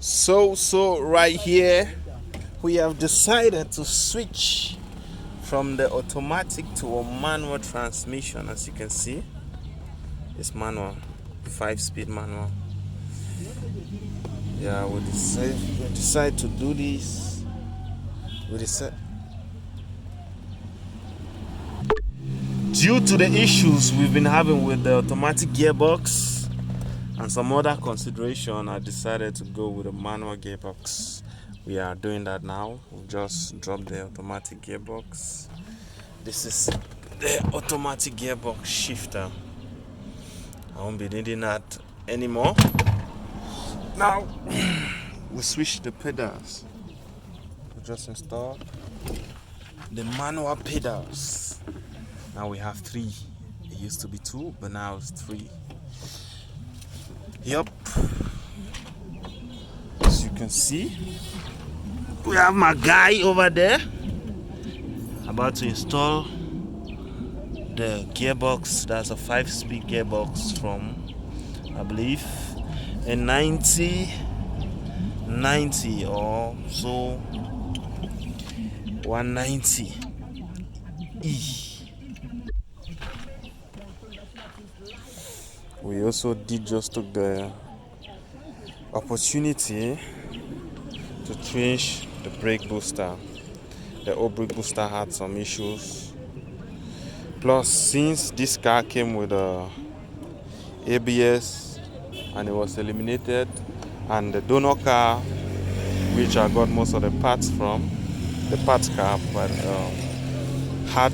So right here we have decided to switch from the automatic to a manual transmission. As you can see, it's manual, 5-speed manual. Yeah, we decide to do this. We decide due to the issues we've been having with the automatic gearbox and some other consideration. I decided to go with a manual gearbox. We are doing that now. We've just dropped the automatic gearbox. This is the automatic gearbox shifter. I won't be needing that anymore. Now we switch the pedals. We just install the manual pedals. Now we have 3. It used to be 2, but now it's 3. Yup. As you can see, we have my guy over there about to install the gearbox. That's a 5-speed gearbox from, I believe, a 90 or so 190 E. We also just took the opportunity to change the brake booster. The old brake booster had some issues. Plus, since this car came with a ABS and it was eliminated, and the donor car, which I got most of the parts from, the parts car, but had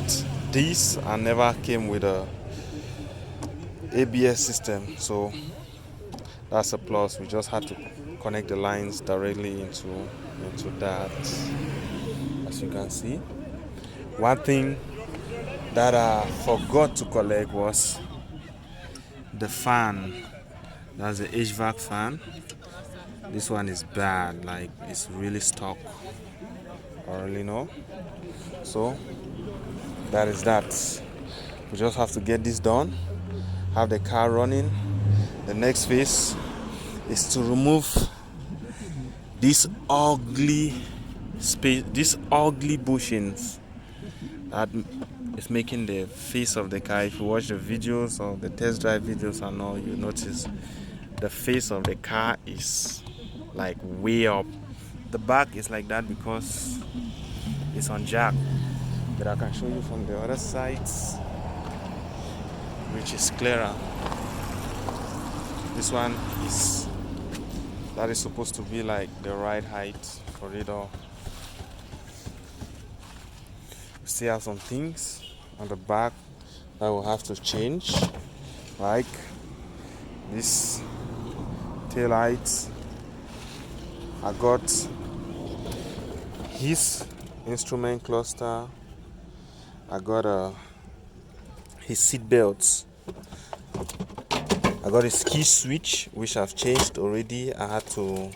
this and never came with a ABS system, so that's a plus. We just had to connect the lines directly into that. As you can see, one thing that I forgot to collect was the fan. That's the HVAC fan. This one is bad, like it's really stuck. I really know. So that is that. We just have to get this done, have the car running. The next phase is to remove these ugly bushings that is making the face of the car. If you watch the videos or the test drive videos and all, you notice the face of the car is like way up. The back is like that because it's on jack, but I can show you from the other sides, which is clearer. This one is supposed to be like the right height for it all. We still have some things on the back that we'll have to change, like this tail lights. I got his instrument cluster. I got his seat belts. I got his key switch, which I've changed already. I had to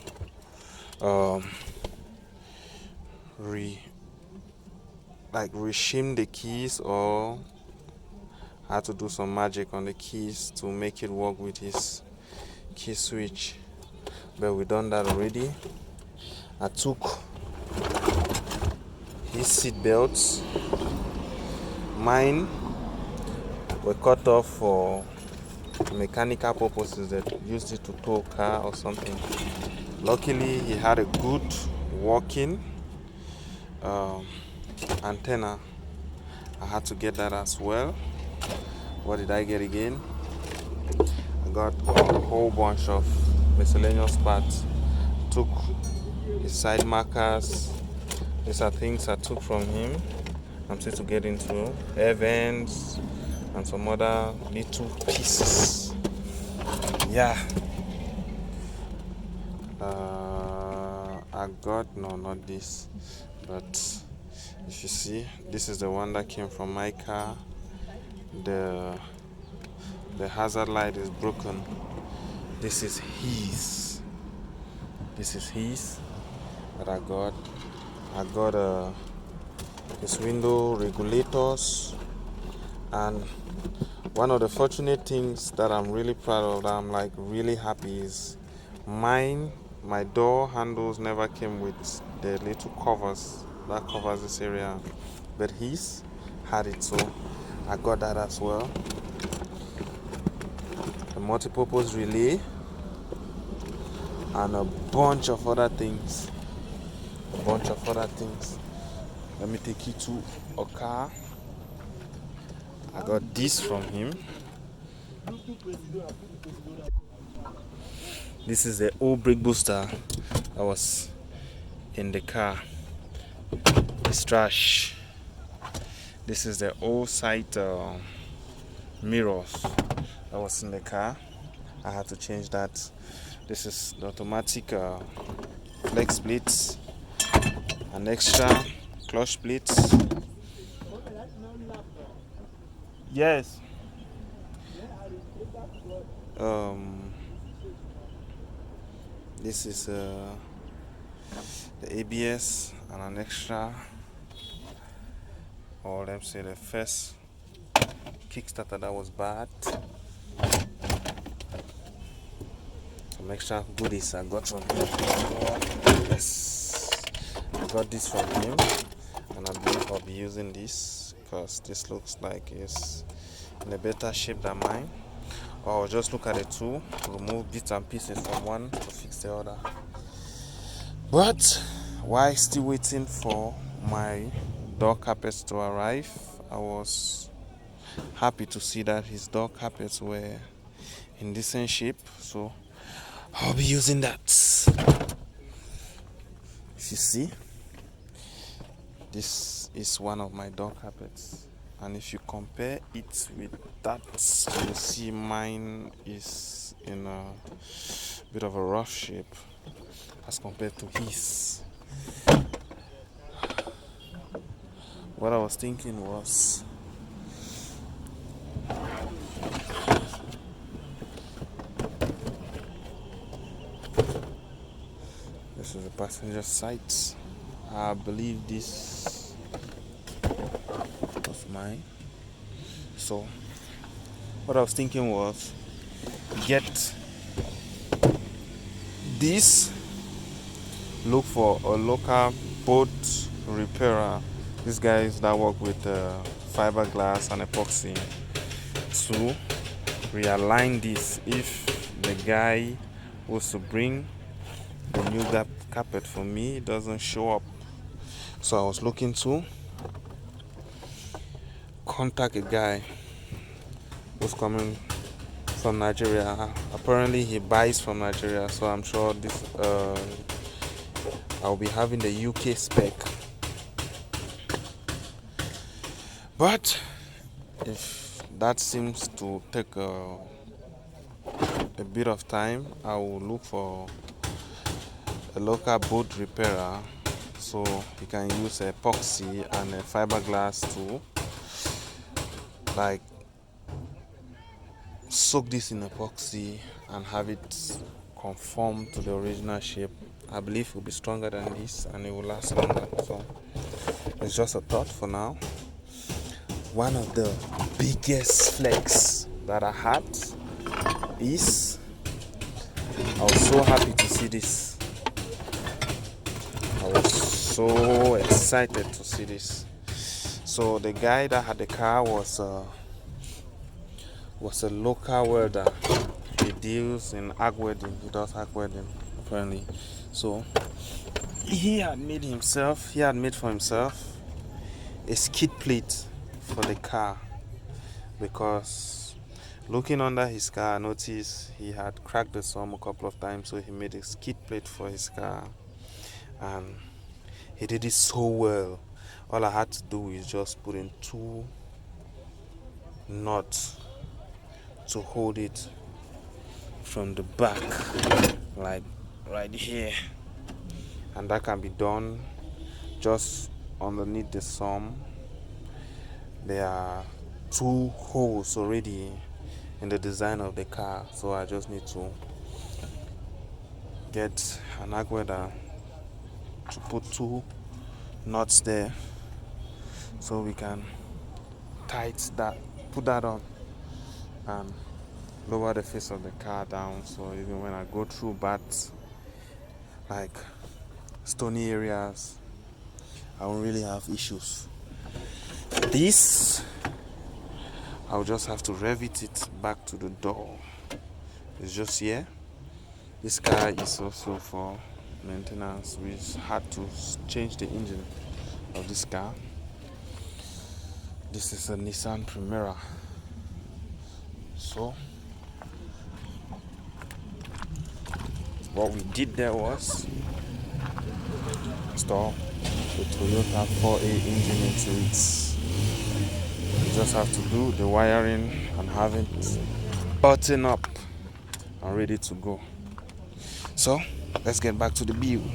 reshim the keys, or I had to do some magic on the keys to make it work with his key switch. But we done that already. I took his seat belts. Mine were cut off for mechanical purposes, that used it to tow a car or something. Luckily, he had a good working antenna. I had to get that as well. What did I get again? I got a whole bunch of miscellaneous parts. Took his side markers. These are things I took from him. I'm still to get into air vents and some other little pieces. Yeah. I got, no, not this, but if you see, this is the one that came from my car. The hazard light is broken. This is his that I got. I got his window regulators, and one of the fortunate things that I'm really proud of, that I'm like really happy, is mine my door handles never came with the little covers that covers this area, but his had it, so I got that as well. A multi-purpose relay and a bunch of other things. Let me take you to a car. I got this from him. This is the old brake booster that was in the car. It's trash. This is the old side mirrors that was in the car. I had to change that. This is the automatic flex plates, an extra clutch plates. Yes. This is the ABS and an extra, or let me say the first Kickstarter that was bad. Some extra goodies I got from him. Yes, I got this from him, and I believe I'll be using this because this looks like it's in a better shape than mine. Or I'll just look at the two, remove bits and pieces from one to fix the other. But while still waiting for my door carpets to arrive, I was happy to see that his door carpets were in decent shape, so I'll be using that. If you see, this is one of my door carpets, and if you compare it with that, you see mine is in a bit of a rough shape as compared to his. What I was thinking was, this is the passenger side. I believe this was mine. So what I was thinking was get this, look for a local boat repairer. These guys that work with fiberglass and epoxy to realign this if the guy was to bring the new carpet for me doesn't show up. So I was looking to contact a guy who's coming from Nigeria. Apparently he buys from Nigeria, so I'm sure this I'll be having the UK spec. But if that seems to take a bit of time, I will look for a local boat repairer so you can use epoxy and a fiberglass to like soak this in epoxy and have it conform to the original shape. I believe it will be stronger than this and it will last longer. So it's just a thought for now. One of the biggest flex that I had is I was so happy to see this. I was so excited to see this. So the guy that had the car was a local welder. He deals in arc welding. He does arc welding apparently. So he had made for himself a skid plate for the car, because looking under his car I noticed he had cracked the sum a couple of times, so he made a skid plate for his car and he did it so well. All I had to do is just put in 2 nuts to hold it from the back, like right here, and that can be done just underneath the sum. There are 2 holes already in the design of the car, so I just need to get an arc welder to put 2 nuts there so we can put that on and lower the face of the car down, so even when I go through bad like stony areas, I won't really have issues. This, I'll just have to revit it back to the door. It's just here. This car is also for maintenance. We had to change the engine of this car. This is a Nissan Primera. So what we did there was install the Toyota 4A engine into it. You just have to do the wiring and have it button up and ready to go. So let's get back to the build.